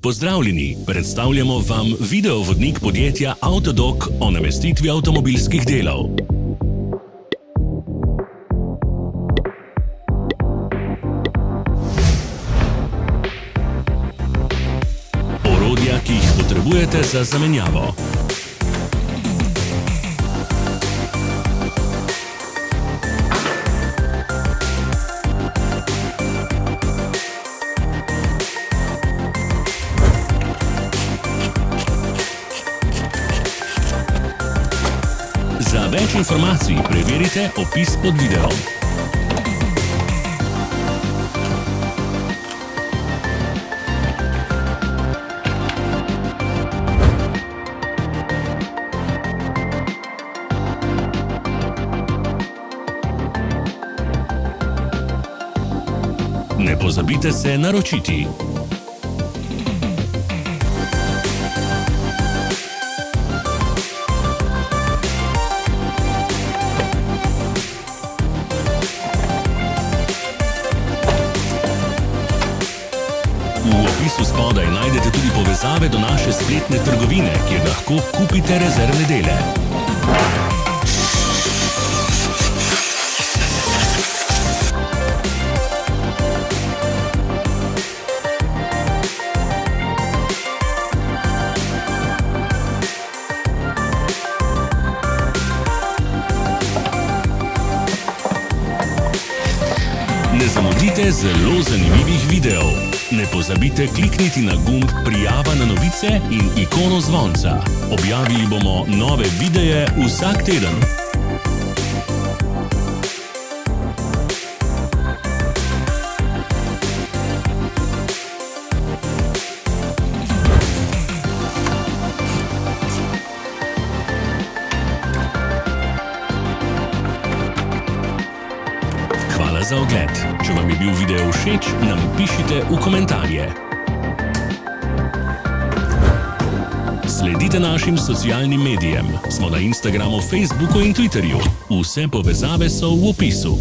Pozdravljeni, predstavljamo vam videovodnik podjetja Autodoc o namestitvi avtomobilskih delov. Orodja, ki jih potrebujete za zamenjavo. Za več informacij preverite opis pod videom. Ne pozabite se naročiti. V opisu spodaj najdete tudi povezave do naše spletne trgovine, kjer lahko kupite rezervne dele. Ne zamudite zelo zanimivih videov. Ne pozabite klikniti na gumb Prijava na novice in ikono zvonca. Objavili bomo nove videe vsak teden. Hvala za ogled. Če vam je bil video všeč, nam pišite v komentarje. Sledite našim socialnim medijem. Smo na Instagramu, Facebooku in Twitterju. Vse povezave so v opisu.